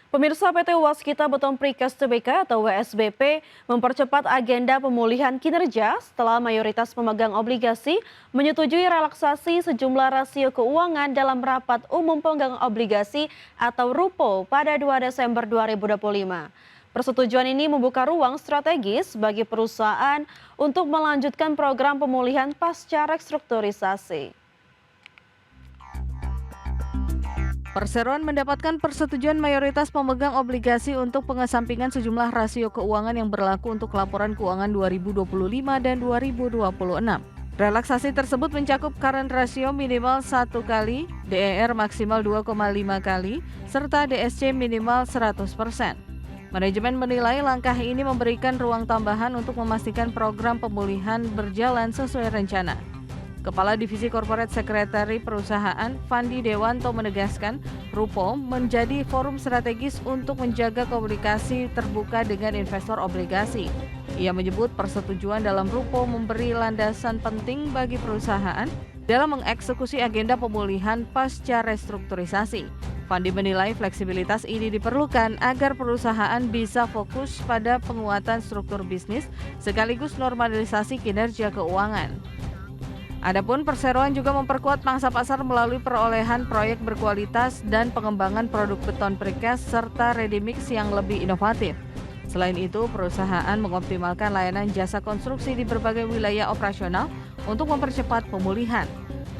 Pemirsa PT Waskita Beton Precast Tbk atau WSBP mempercepat agenda pemulihan kinerja setelah mayoritas pemegang obligasi menyetujui relaksasi sejumlah rasio keuangan dalam rapat umum pemegang obligasi atau RUPO pada 2 Desember 2025. Persetujuan ini membuka ruang strategis bagi perusahaan untuk melanjutkan program pemulihan pasca restrukturisasi. Perseroan mendapatkan persetujuan mayoritas pemegang obligasi untuk pengesampingan sejumlah rasio keuangan yang berlaku untuk laporan keuangan 2025 dan 2026. Relaksasi tersebut mencakup current ratio minimal 1 kali, DER maksimal 2,5 kali, serta DSC minimal 100%. Manajemen menilai langkah ini memberikan ruang tambahan untuk memastikan program pemulihan berjalan sesuai rencana. Kepala Divisi Corporate Secretary Perusahaan, Fandi Dewanto menegaskan, RUPO menjadi forum strategis untuk menjaga komunikasi terbuka dengan investor obligasi. Ia menyebut persetujuan dalam RUPO memberi landasan penting bagi perusahaan dalam mengeksekusi agenda pemulihan pasca restrukturisasi. Fandi menilai fleksibilitas ini diperlukan agar perusahaan bisa fokus pada penguatan struktur bisnis sekaligus normalisasi kinerja keuangan. Adapun perseroan juga memperkuat pangsa pasar melalui perolehan proyek berkualitas dan pengembangan produk beton precast serta ready mix yang lebih inovatif. Selain itu, perusahaan mengoptimalkan layanan jasa konstruksi di berbagai wilayah operasional untuk mempercepat pemulihan.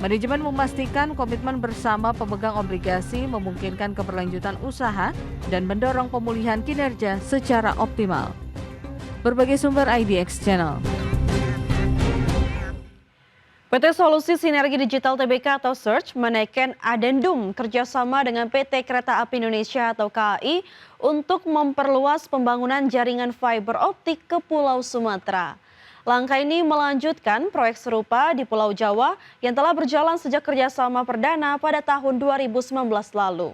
Manajemen memastikan komitmen bersama pemegang obligasi memungkinkan keberlanjutan usaha dan mendorong pemulihan kinerja secara optimal. Berbagai sumber IDX Channel. PT Solusi Sinergi Digital Tbk atau Search menaikkan adendum kerjasama dengan PT Kereta Api Indonesia atau KAI untuk memperluas pembangunan jaringan fiber optik ke Pulau Sumatera. Langkah ini melanjutkan proyek serupa di Pulau Jawa yang telah berjalan sejak kerjasama perdana pada tahun 2019 lalu.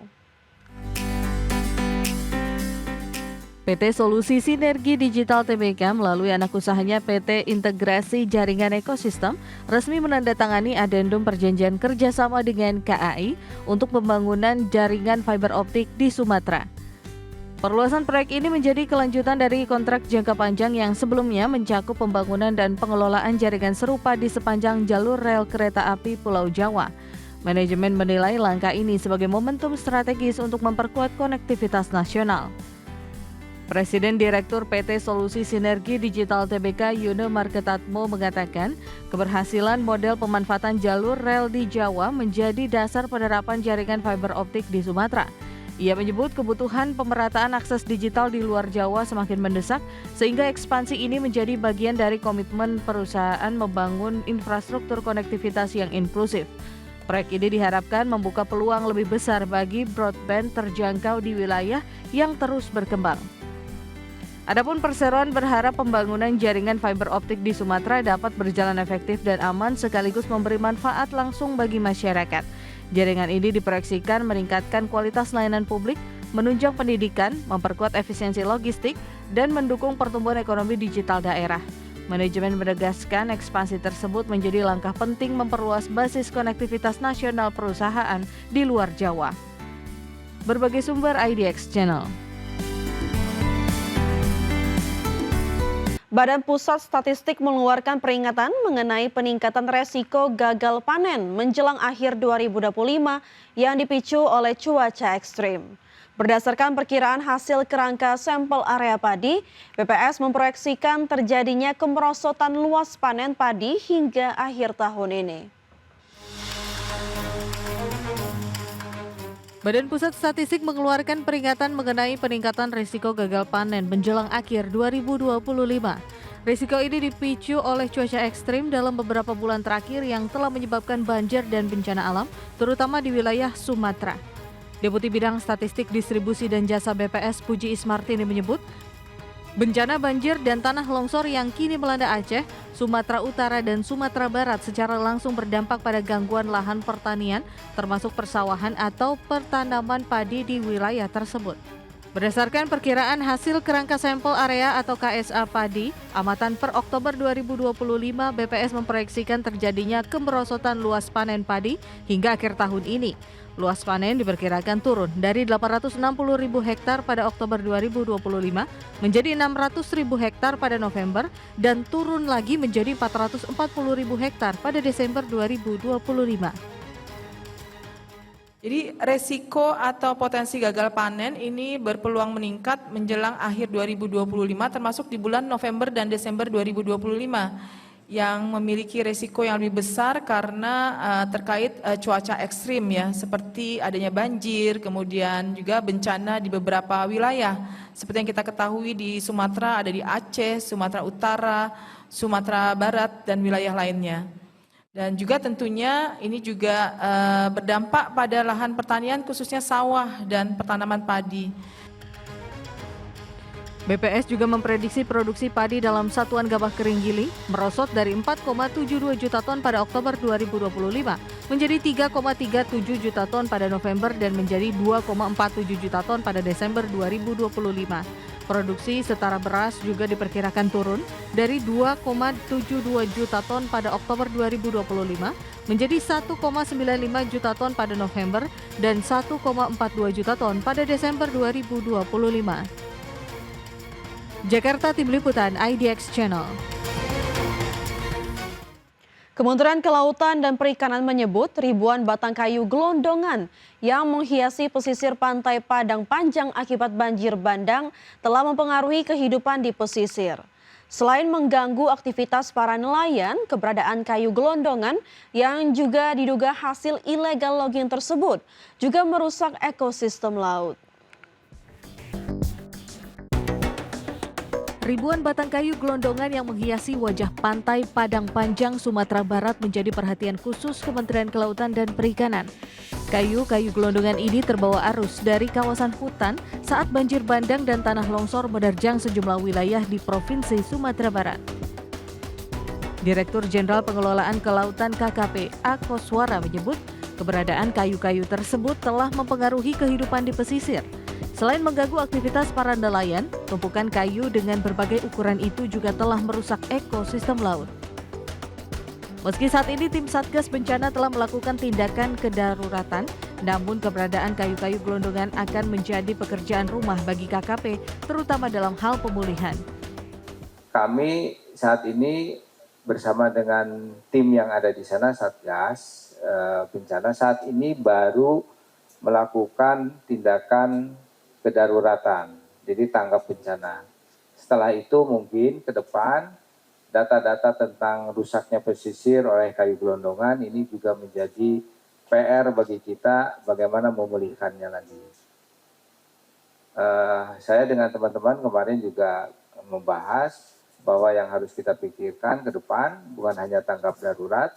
PT Solusi Sinergi Digital Tbk melalui anak usahanya PT Integrasi Jaringan Ekosistem resmi menandatangani adendum perjanjian kerjasama dengan KAI untuk pembangunan jaringan fiber optik di Sumatera. Perluasan proyek ini menjadi kelanjutan dari kontrak jangka panjang yang sebelumnya mencakup pembangunan dan pengelolaan jaringan serupa di sepanjang jalur rel kereta api Pulau Jawa. Manajemen menilai langkah ini sebagai momentum strategis untuk memperkuat konektivitas nasional. Presiden Direktur PT Solusi Sinergi Digital Tbk Yune Marketatmo mengatakan, keberhasilan model pemanfaatan jalur rel di Jawa menjadi dasar penerapan jaringan fiber optik di Sumatera. Ia menyebut kebutuhan pemerataan akses digital di luar Jawa semakin mendesak, sehingga ekspansi ini menjadi bagian dari komitmen perusahaan membangun infrastruktur konektivitas yang inklusif. Proyek ini diharapkan membuka peluang lebih besar bagi broadband terjangkau di wilayah yang terus berkembang. Adapun perseroan berharap pembangunan jaringan fiber optik di Sumatera dapat berjalan efektif dan aman sekaligus memberi manfaat langsung bagi masyarakat. Jaringan ini diproyeksikan meningkatkan kualitas layanan publik, menunjang pendidikan, memperkuat efisiensi logistik, dan mendukung pertumbuhan ekonomi digital daerah. Manajemen menegaskan ekspansi tersebut menjadi langkah penting memperluas basis konektivitas nasional perusahaan di luar Jawa. Berbagai sumber IDX Channel. Badan Pusat Statistik mengeluarkan peringatan mengenai peningkatan resiko gagal panen menjelang akhir 2025 yang dipicu oleh cuaca ekstrim. Berdasarkan perkiraan hasil kerangka sampel area padi, BPS memproyeksikan terjadinya kemerosotan luas panen padi hingga akhir tahun ini. Badan Pusat Statistik mengeluarkan peringatan mengenai peningkatan risiko gagal panen menjelang akhir 2025. Risiko ini dipicu oleh cuaca ekstrim dalam beberapa bulan terakhir yang telah menyebabkan banjir dan bencana alam, terutama di wilayah Sumatera. Deputi Bidang Statistik Distribusi dan Jasa BPS Puji Ismartini menyebut, bencana banjir dan tanah longsor yang kini melanda Aceh, Sumatera Utara, dan Sumatera Barat secara langsung berdampak pada gangguan lahan pertanian, termasuk persawahan atau pertanaman padi di wilayah tersebut. Berdasarkan perkiraan hasil kerangka sampel area atau KSA padi, amatan per Oktober 2025, BPS memproyeksikan terjadinya kemerosotan luas panen padi hingga akhir tahun ini. Luas panen diperkirakan turun dari 860.000 hektar pada Oktober 2025 menjadi 600.000 hektar pada November dan turun lagi menjadi 440.000 hektar pada Desember 2025. Jadi resiko atau potensi gagal panen ini berpeluang meningkat menjelang akhir 2025 termasuk di bulan November dan Desember 2025 yang memiliki resiko yang lebih besar karena terkait cuaca ekstrim ya, seperti adanya banjir, kemudian juga bencana di beberapa wilayah. Seperti yang kita ketahui di Sumatera ada di Aceh, Sumatera Utara, Sumatera Barat dan wilayah lainnya. Dan juga tentunya ini juga berdampak pada lahan pertanian khususnya sawah dan pertanaman padi. BPS juga memprediksi produksi padi dalam satuan gabah kering giling merosot dari 4,72 juta ton pada Oktober 2025 menjadi 3,37 juta ton pada November dan menjadi 2,47 juta ton pada Desember 2025. Produksi setara beras juga diperkirakan turun dari 2,72 juta ton pada Oktober 2025 menjadi 1,95 juta ton pada November dan 1,42 juta ton pada Desember 2025. Jakarta, Tim Liputan IDX Channel. Kementerian Kelautan dan Perikanan menyebut ribuan batang kayu gelondongan yang menghiasi pesisir pantai Padang Panjang akibat banjir bandang telah mempengaruhi kehidupan di pesisir. Selain mengganggu aktivitas para nelayan, keberadaan kayu gelondongan yang juga diduga hasil ilegal logging tersebut juga merusak ekosistem laut. Ribuan batang kayu gelondongan yang menghiasi wajah pantai Padang Panjang, Sumatera Barat menjadi perhatian khusus Kementerian Kelautan dan Perikanan. Kayu-kayu gelondongan ini terbawa arus dari kawasan hutan saat banjir bandang dan tanah longsor menerjang sejumlah wilayah di Provinsi Sumatera Barat. Direktur Jenderal Pengelolaan Kelautan KKP, A. Koswara menyebut keberadaan kayu-kayu tersebut telah mempengaruhi kehidupan di pesisir. Selain mengganggu aktivitas para nelayan, tumpukan kayu dengan berbagai ukuran itu juga telah merusak ekosistem laut. Meski saat ini tim Satgas Bencana telah melakukan tindakan kedaruratan, namun keberadaan kayu-kayu gelondongan akan menjadi pekerjaan rumah bagi KKP, terutama dalam hal pemulihan. Kami saat ini bersama dengan tim yang ada di sana, Satgas Bencana, saat ini baru melakukan tindakan kedaruratan, jadi tanggap bencana. Setelah itu mungkin ke depan data-data tentang rusaknya pesisir oleh kayu gelondongan ini juga menjadi PR bagi kita bagaimana memulihkannya lagi. Saya dengan teman-teman kemarin juga membahas bahwa yang harus kita pikirkan ke depan bukan hanya tanggap darurat,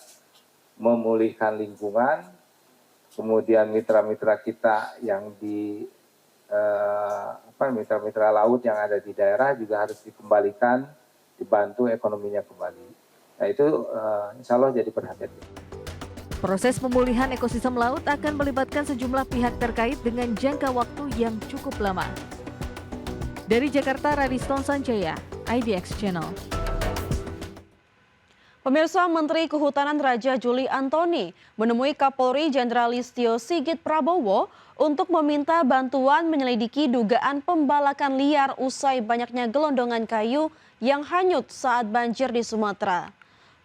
memulihkan lingkungan, kemudian mitra-mitra kita yang di mitra-mitra laut yang ada di daerah juga harus dikembalikan, dibantu ekonominya kembali. Nah itu insya Allah jadi perhatian. Proses pemulihan ekosistem laut akan melibatkan sejumlah pihak terkait dengan jangka waktu yang cukup lama. Dari Jakarta, Radiston Sanjaya, IDX Channel. Pemirsa, Menteri Kehutanan Raja Juli Antoni menemui Kapolri Jenderal Listio Sigit Prabowo untuk meminta bantuan menyelidiki dugaan pembalakan liar usai banyaknya gelondongan kayu yang hanyut saat banjir di Sumatera.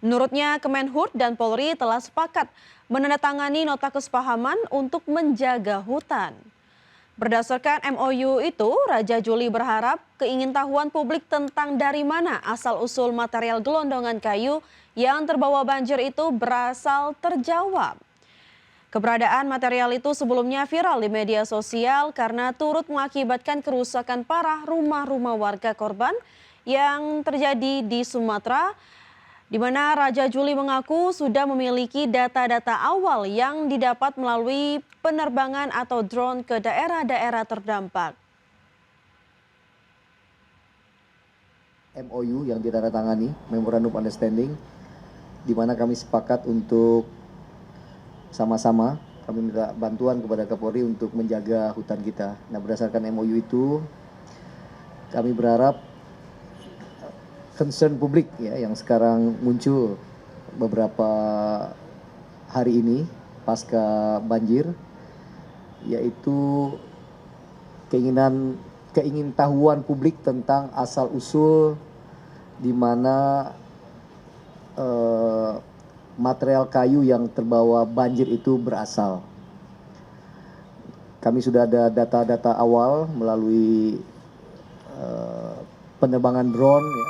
Menurutnya, Kemenhub dan Polri telah sepakat menandatangani nota kesepahaman untuk menjaga hutan. Berdasarkan MOU itu, Raja Juli berharap keingintahuan publik tentang dari mana asal-usul material gelondongan kayu yang terbawa banjir itu berasal terjawab. Keberadaan material itu sebelumnya viral di media sosial karena turut mengakibatkan kerusakan parah rumah-rumah warga korban yang terjadi di Sumatera, di mana Raja Juli mengaku sudah memiliki data-data awal yang didapat melalui penerbangan atau drone ke daerah-daerah terdampak. MOU yang ditandatangani, Memorandum Understanding, di mana kami sepakat untuk sama-sama kami minta bantuan kepada Kapolri untuk menjaga hutan kita. Nah, berdasarkan MOU itu, kami berharap concern publik ya yang sekarang muncul beberapa hari ini pasca banjir yaitu keingintahuan publik tentang asal-usul di mana material kayu yang terbawa banjir itu berasal. Kami sudah ada data-data awal melalui penerbangan drone, ya.